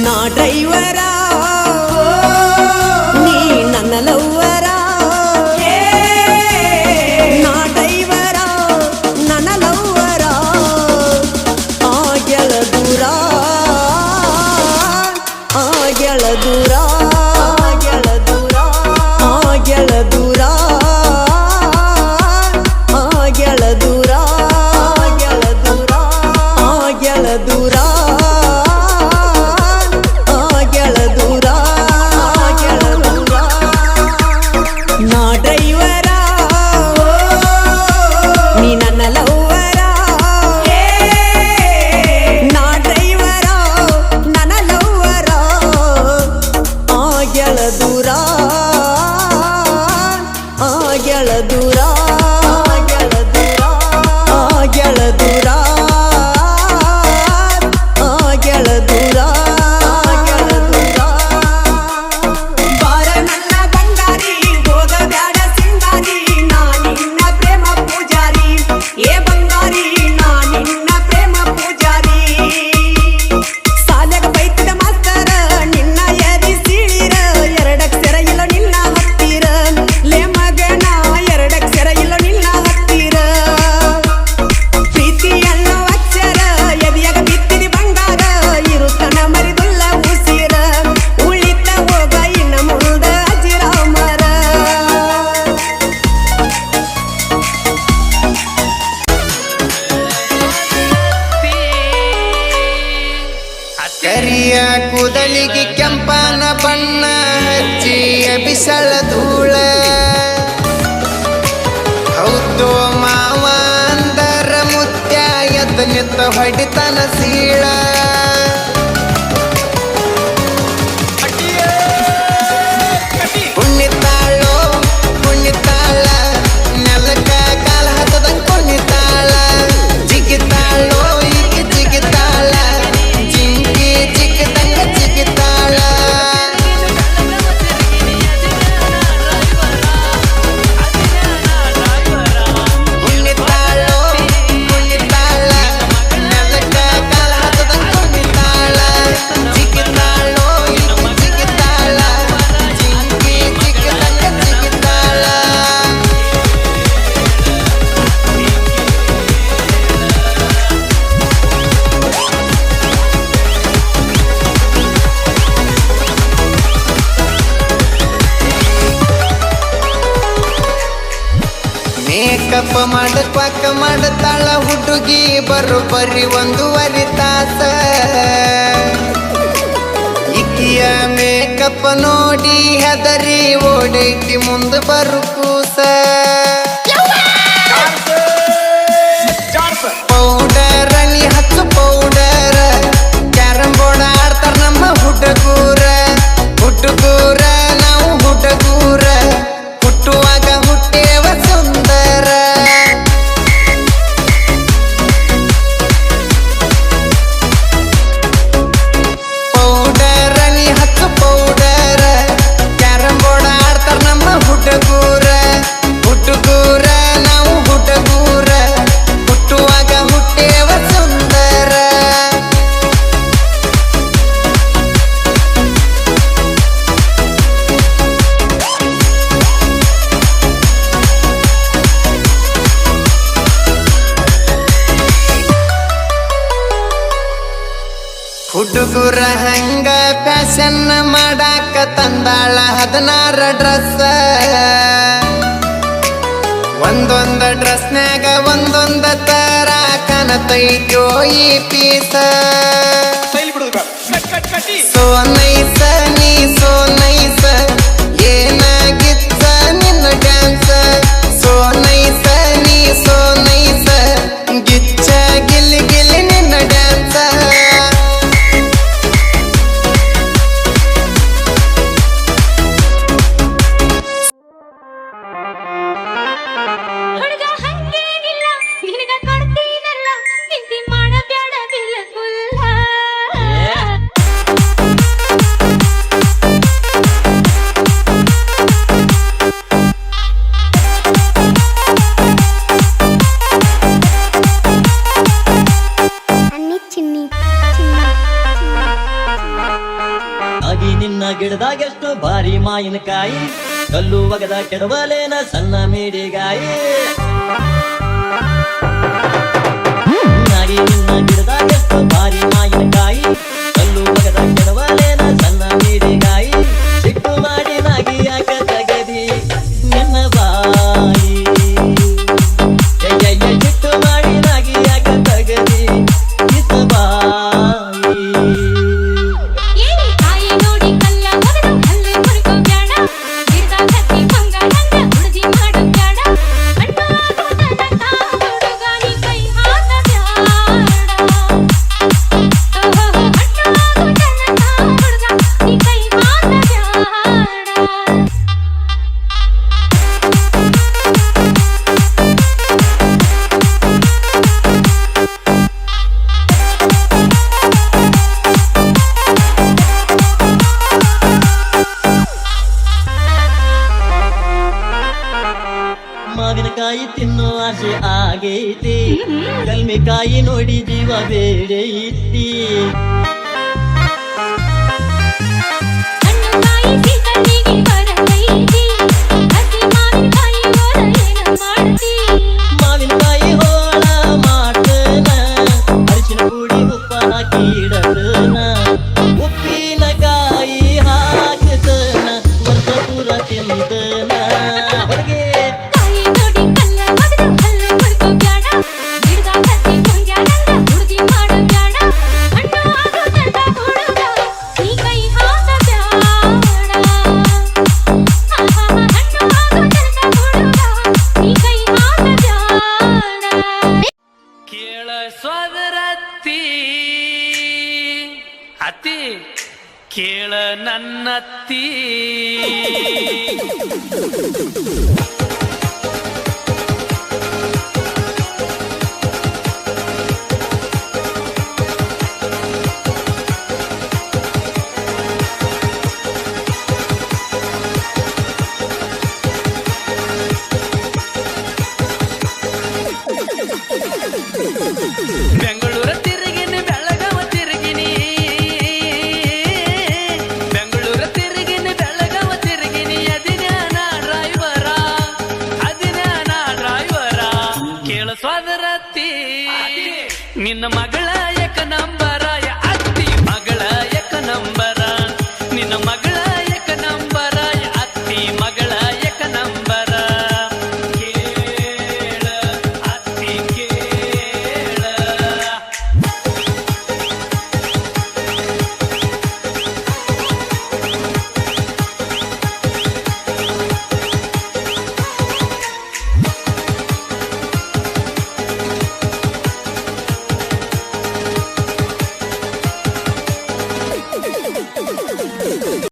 ನಾ ಡ್ರೈವರ ನೀ ನನ್ನ ಲವ್ವರ ನಾ ಡ್ರೈವರ ನನ್ನ ಲವ್ವರ ಆಗೆಳ ದೂರ ಆಗೆಳ ದೂರ ಆಗೆಳ ದೂರ ಆಗೆಳ ದೂರ ಆಗೆಳ ದೂರ ಆಗೆಳ ದೂರ ಆಗೆಳ ದೂರ ನಾ ಡ್ರೈವರ ನೀ ನನ್ನ ಲವ್ವರ ನಾ ಡ್ರೈವರ ನನ್ನ ಲವ್ವರ ಆಗೆಳ ದೂರ ಆಗೆಳ ದೂರ ಆಗೆಳ ದೂರ ಆಗೆಳ ದೂರ ಆಗೆಳ ದೂರ ಆಗೆಳ ದೂರ ಬಾರ ನನ್ನ ಬಂಗಾರಿ ಹೋಗ ಬ್ಯಾಡ ಸಿಂಗಾರಿ ನಾ ನಿನ್ನ ಪ್ರೇಮ ಪೂಜಾರಿ ಏ ಬಂಗಾರಿ ನಾ ನಿನ್ನ ಪ್ರೇಮ ಪೂಜಾರಿ ಸಾಲ್ಯಾಗ ಬೈತಿದ ಮಾಸ್ತರ ನಿನ್ನ ಎದಿ ಸೀಳಿರ ಎರಡಕ್ಷರ ಇಲ್ಲ ನಿನ್ನ ಹತ್ತಿರ ಲೇ ಮಗನ ಎರಡಕ್ಷರ ಇಲ್ಲ ನಿನ್ನ ಹತ್ತಿರ ಪ್ರೀತಿ ಅನ್ನೋ ಅಕ್ಷರ ಎದಿಯಾಗ ಬಿತ್ತಿದಿ ಬಂಗಾರ ಇರುತ್ತನ ಮರಿದುಲ್ಲ ಉಸಿರ ಉಳಿತ ಹೋಗ ಇನ್ನ ಮುಂದ ಅಜಿರಾಮರ ಕರಿಯ ಕೂದಲಿಗೆ ಕೆಂಪನ ಬಣ್ಣ ಹಚ್ಚಿ ಬಿಸಳ ಧೂಳ ಹೌದು ಮಾವ ಅಂದರ ಮುತ್ಯ ಎದ್ದ ನಿತ್ತ ಹೊಡಿತನ ಸೀಳ ಕುಣಿತಾಳೋ ಕುಣಿತಾಳ ನೆಲಕ ಕಾಲ ಹತ್ತದಂಗ ಕುಣಿತಾಳ ಜಿಗಿತಾಳೋ ಈಗ ಜಿಗಿತಾಳ ಜಿಂಕಿ ಜಿಗಿದಂಗ ಜಿಗಿತಾಳ ಕುಣಿತಾಳೋ ಕುಣಿತಾಳ ನೆಲಕ ಕಾಲ ಹತ್ತದಂಗ ಕುಣಿತಾಳ ಜಿಗಿತಾಳೋ ಈಗ ಜಿಗಿತಾಳ ಜಿಂಕಿ ಜಿಗಿದಂಗ ಜಿಗಿತಾಳ ಮೇಕಪ್ ಮಾಡಕ್ವಾಕ ಮಾಡತಾಳ ಹುಡುಗಿ ಬರೋಬ್ಬರಿ 1.5 ತಾಸ ಇಕ್ಕಿಯ ಮೇಕಪ್ ನೋಡಿ ಹೆದರಿ ಓಡೈತಿ ಮುಂದ ಬರು ಕೂಸ ಪೌಡರ್ ನೀ ಹಚ್ಚು ಪೌಡರ್ ಕ್ಯಾರಂ ಬೋರ್ಡ್ ಆಡ್ತಾರ ನಮ್ಮ ಹುಡುಗೂರ ಹುಡುಗೂರ ನಾವು ಹುಡುಗೂರ ಹುಟ್ಟುವಾಗ ಹುಟ್ಟೇವ ಸುಂದರ ಪೌಡರ್ ನೀ ಹಚ್ಚು ಪೌಡರ್ ಕ್ಯಾರಂ ಬೋರ್ಡ್ ಆಡ್ತಾರ ನಮ್ಮ ಹುಡುಗೂರ ಹುಡುಗೂರ ನಾವು ಹುಡುಗೂರ ಹುಟ್ಟುವಾಗ ಹುಟ್ಟೇವ ಸುಂದರ ಹುಡುಗುರ ಹಂಗ ಫ್ಯಾಷನ್ ಮಾಡಾಕ ತಂದಾಳ 16 ಡ್ರೆಸ್ ಒಂದೊಂದ ಡ್ರೆಸ್ನ್ಯಾಗ ಒಂದೊಂದ ತರ ಕಾಣತೈತೋ ಈ ಪೀಸ ಸೋ ನೈಸ ನೀ ಸೋ ನೈಸ ಏನಾಗಿತ್ತ ನಿನ್ನ ಡ್ಯಾನ್ಸ್ ಸೋ ನೈಸ ನೀ ಸೋ ನೈಸ ಗಿಚ್ಚ ಗಿಲ್ಲಿ ಗಿಲ್ಲಿ ನಿನ್ನ ಡ್ಯಾನ್ಸ್ ಹುಡುಗ ಹಂಗೇನಿಲ್ಲ ನಿನಗ ಕೊಡ್ತೀನಲ್ಲ ಚಿಂತೆ ಮಾಡಬ್ಯಾಡ ಬಿಲ್ಕುಲ್ಲ ಗಿಡದಾಗ ಎಷ್ಟು ಭಾರಿ ಮಾವಿನಕಾಯಿ ಕಲ್ಲು ಒಗದ ಕೆಡವಲೇನ ಸಣ್ಣ ಮೇಡಿಗಾಯಿ ನಾಗಿ ನಿನ್ನ ಗಿಡದಾಗ ಎಷ್ಟು ಭಾರಿ ಮಾವಿನಕಾಯಿ ಕಲ್ಲು ಒಗದ ಕೆಡವಲೇನ ಸಣ್ಣ ಮೇಡಿಗಾಯಿ ಸಿಟ್ಟು ಮಾಡಿ ನಾಗಿ ಯಾಕ ತಗದಿ ನಿನ್ನ ಬಾಯಿ ಸಿಟ್ಟು ಮಾಡಿ ನಾಗಿ ಯಾಕ ತಗದಿ ನಿನ್ನ ಬಾಯಿ ಏನಿ ಕಾಯಿ ನೋಡಿ ಕಲ್ಲ ಒಗದು ಹಲ್ಲೆ ಮುರಿಕೋ ಬ್ಯಾಡ ಗಿಡದಾಗ ಹತ್ತಿ ಬಂಗಾಳಂಗ ಹುಡುಗಿ ಮಾಡು ಬ್ಯಾಡ ಅಣ್ಣ ಆಗೋದನಕ ಹುಡುಗಾನಿ ಕೈ ಹಾಕ ಬ್ಯಾಡ ಅಣ್ಣ ಆಗೋದನಕ ಹುಡುಗ ನೀ ಕೈ ಹಾಕ ಬ್ಯಾಡ ಮಾವಿನಕಾಯಿ ತಿನ್ನೋ ಆಸೆ ಆಗೈತಿ ಕಲ್ಮಿಕಾಯಿ ನೋಡಿ ಜೀವ ಬೇಡೈತಿ ಹಣ್ಣು ಕಾಯಿ ಸೀಕಣಿಗೆ ಬರತೈತಿ ಹಸಿ ಮಾವಿನಕಾಯಿ ಹೋರ ಏನ ಮಾಡ್ತಿ ಮಾವಿನಕಾಯಿ ಹೋಳ ಮಾಡ್ತನ ಅರಿಶಿನ ಪುಡಿ ಉಪ್ಪ ಹಾಕಿ ಇಡತನ ಉಪ್ಪಿನಕಾಯಿ ಹಾಕತನ ವರ್ಷ ಪೂರ ತಿಂತನ ಹೊರಗೆ ಕಾಯಿ ನೋಡಿ ಕಲ್ಲ ಒಗದು ಹಲ್ಲೆ ಮುರಿಕೋ ಬ್ಯಾಡ ಗಿಡದಾಗ ಹತ್ತಿ ಬಂಗಾಳಂಗ ಹುಡುಗಿ ಮಾಡು ಬ್ಯಾಡ ಅಣ್ಣ ಆಗೋದನಕ ಹುಡುಗ ನೀ ಕೈ ಹಾಕ ಬ್ಯಾಡ ಅಣ್ಣ ಆಗೋದನಕ ಹುಡುಗ ನೀ ಕೈ ಹಾಕ ಬ್ಯಾಡ ಕೇಳ ಸೋದರತ್ತಿ ಅತಿ ಕೇಳ ನನ್ನತ್ತಿ